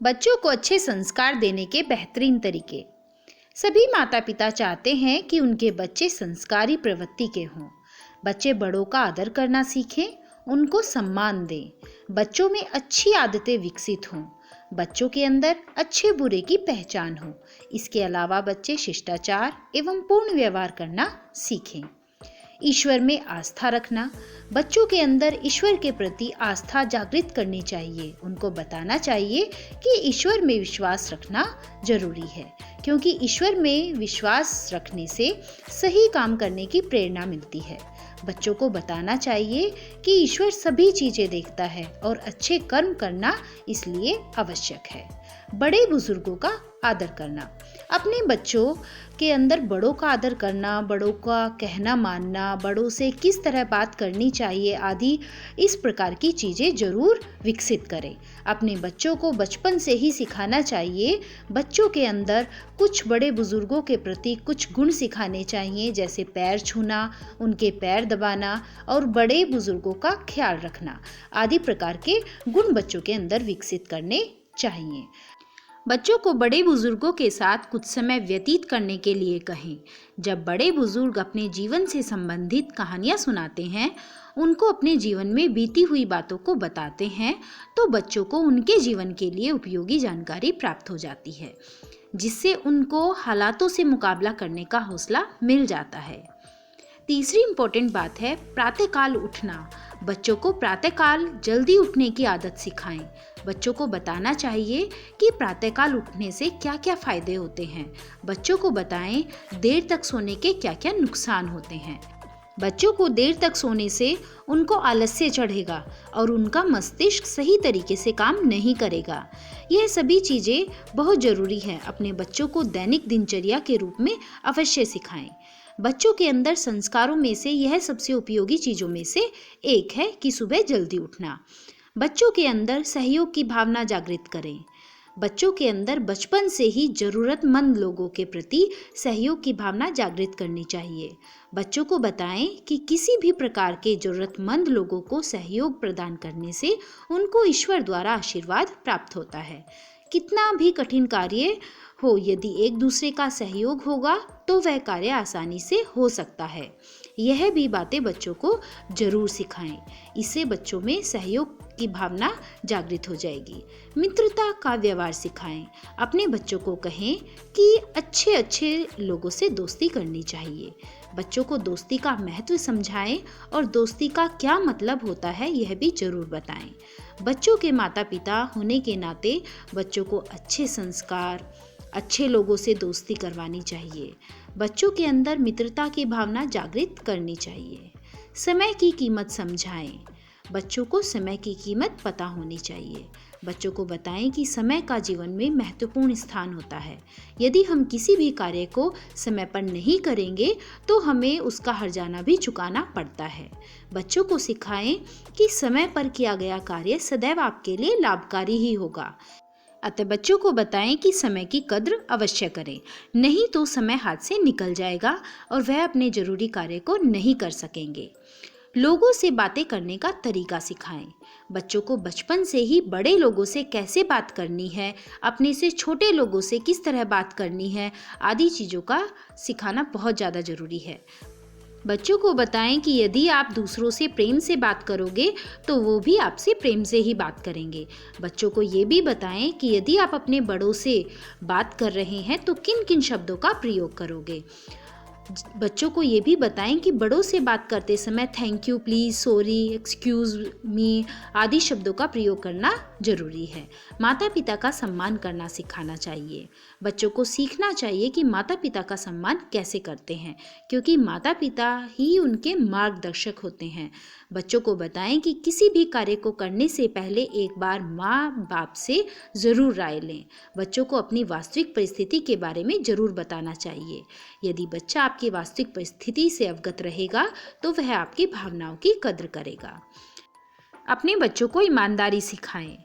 बच्चों को अच्छे संस्कार देने के बेहतरीन तरीके। सभी माता पिता चाहते हैं कि उनके बच्चे संस्कारी प्रवृत्ति के हों। बच्चे बड़ों का आदर करना सीखें, उनको सम्मान दें, बच्चों में अच्छी आदतें विकसित हों, बच्चों के अंदर अच्छे बुरे की पहचान हो। इसके अलावा बच्चे शिष्टाचार एवं पूर्ण व्यवहार करना सीखें। ईश्वर में आस्था रखना। बच्चों के अंदर ईश्वर के प्रति आस्था जागृत करनी चाहिए। उनको बताना चाहिए कि ईश्वर में विश्वास रखना जरूरी है, क्योंकि ईश्वर में विश्वास रखने से सही काम करने की प्रेरणा मिलती है। बच्चों को बताना चाहिए कि ईश्वर सभी चीजें देखता है और अच्छे कर्म करना इसलिए आवश्यक है। बड़े बुजुर्गों का आदर करना। अपने बच्चों के अंदर बड़ों का आदर करना, बड़ों का कहना मानना, बड़ों से किस तरह बात करनी चाहिए आदि इस प्रकार की चीज़ें जरूर विकसित करें। अपने बच्चों को बचपन से ही सिखाना चाहिए। बच्चों के अंदर कुछ बड़े बुजुर्गों के प्रति कुछ गुण सिखाने चाहिए, जैसे पैर छूना, उनके पैर दबाना और बड़े बुजुर्गों का ख्याल रखना आदि प्रकार के गुण बच्चों के अंदर विकसित करने चाहिए। बच्चों को बड़े बुजुर्गों के साथ कुछ समय व्यतीत करने के लिए कहें। जब बड़े बुजुर्ग अपने जीवन से संबंधित कहानियाँ सुनाते हैं, उनको अपने जीवन में बीती हुई बातों को बताते हैं, तो बच्चों को उनके जीवन के लिए उपयोगी जानकारी प्राप्त हो जाती है, जिससे उनको हालातों से मुकाबला करने का हौसला मिल जाता है। तीसरी इम्पोर्टेंट बात है प्रातःकाल उठना। बच्चों को प्रातःकाल जल्दी उठने की आदत सिखाएं। बच्चों को बताना चाहिए कि प्रातःकाल उठने से क्या क्या फायदे होते हैं। बच्चों को बताएं देर तक सोने के क्या क्या नुकसान होते हैं। बच्चों को देर तक सोने से उनको आलस्य चढ़ेगा और उनका मस्तिष्क सही तरीके से काम नहीं करेगा। यह सभी चीज़ें बहुत ज़रूरी है। अपने बच्चों को दैनिक दिनचर्या के रूप में अवश्य सिखाएं। बच्चों के अंदर संस्कारों में से यह सबसे उपयोगी चीज़ों में से एक है कि सुबह जल्दी उठना। बच्चों के अंदर सहयोग की भावना जागृत करें। बच्चों के अंदर बचपन से ही ज़रूरतमंद लोगों के प्रति सहयोग की भावना जागृत करनी चाहिए। बच्चों को बताएं कि किसी भी प्रकार के ज़रूरतमंद लोगों को सहयोग प्रदान करने से उनको ईश्वर द्वारा आशीर्वाद प्राप्त होता है। कितना भी कठिन कार्य हो, यदि एक दूसरे का सहयोग होगा तो वह कार्य आसानी से हो सकता है। यह भी बातें बच्चों को जरूर सिखाएं। इससे बच्चों में सहयोग की भावना जागृत हो जाएगी। मित्रता का व्यवहार सिखाएं। अपने बच्चों को कहें कि अच्छे अच्छे लोगों से दोस्ती करनी चाहिए। बच्चों को दोस्ती का महत्व समझाएं और दोस्ती का क्या मतलब होता है यह भी जरूर बताएं। बच्चों के माता पिता होने के नाते बच्चों को अच्छे संस्कार, अच्छे लोगों से दोस्ती करवानी चाहिए। बच्चों के अंदर मित्रता की भावना जागृत करनी चाहिए। समय की कीमत समझाएं। बच्चों को समय की कीमत पता होनी चाहिए। बच्चों को बताएं कि समय का जीवन में महत्वपूर्ण स्थान होता है। यदि हम किसी भी कार्य को समय पर नहीं करेंगे तो हमें उसका हर्जाना भी चुकाना पड़ता है। बच्चों को सिखाएं कि समय पर किया गया कार्य सदैव आपके लिए लाभकारी ही होगा। अतः बच्चों को बताएं कि समय की कद्र अवश्य करें, नहीं तो समय हाथ से निकल जाएगा और वह अपने जरूरी कार्य को नहीं कर सकेंगे। लोगों से बातें करने का तरीका सिखाएं। बच्चों को बचपन से ही बड़े लोगों से कैसे बात करनी है, अपने से छोटे लोगों से किस तरह बात करनी है आदि चीज़ों का सिखाना बहुत ज़्यादा ज़रूरी है। बच्चों को बताएं कि यदि आप दूसरों से प्रेम से बात करोगे तो वो भी आपसे प्रेम से ही बात करेंगे। बच्चों को ये भी बताएं कि यदि आप अपने बड़ों से बात कर रहे हैं तो किन किन शब्दों का प्रयोग करोगे। बच्चों को ये भी बताएं कि बड़ों से बात करते समय thank you, please, sorry, excuse me आदि शब्दों का प्रयोग करना जरूरी है। माता पिता का सम्मान करना सिखाना चाहिए। बच्चों को सीखना चाहिए कि माता पिता का सम्मान कैसे करते हैं, क्योंकि माता पिता ही उनके मार्गदर्शक होते हैं। बच्चों को बताएं कि किसी भी कार्य को करने से पहले एक बार माँ बाप से ज़रूर राय लें। बच्चों को अपनी वास्तविक परिस्थिति के बारे में ज़रूर बताना चाहिए। यदि बच्चा आपकी वास्तविक परिस्थिति से अवगत रहेगा तो वह आपकी भावनाओं की कद्र करेगा। अपने बच्चों को ईमानदारी सिखाएं।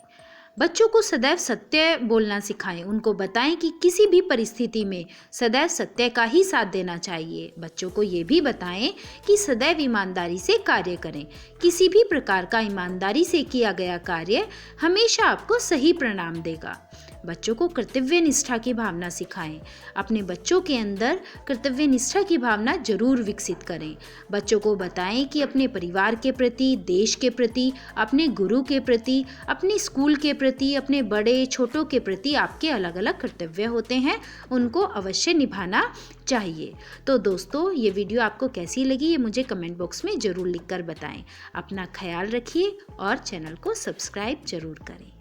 बच्चों को सदैव सत्य बोलना सिखाएं। उनको बताएं कि किसी भी परिस्थिति में सदैव सत्य का ही साथ देना चाहिए। बच्चों को ये भी बताएं कि सदैव ईमानदारी से कार्य करें। किसी भी प्रकार का ईमानदारी से किया गया कार्य हमेशा आपको सही परिणाम देगा। बच्चों को कर्तव्य निष्ठा की भावना सिखाएं। अपने बच्चों के अंदर कर्तव्य निष्ठा की भावना जरूर विकसित करें। बच्चों को बताएं कि अपने परिवार के प्रति, देश के प्रति, अपने गुरु के प्रति, अपने स्कूल के प्रति, अपने बड़े छोटों के प्रति आपके अलग अलग कर्तव्य होते हैं, उनको अवश्य निभाना चाहिए। तो दोस्तों, ये वीडियो आपको कैसी लगी ये मुझे कमेंट बॉक्स में ज़रूर लिखकर बताएं। अपना ख्याल रखिए और चैनल को सब्सक्राइब जरूर करें।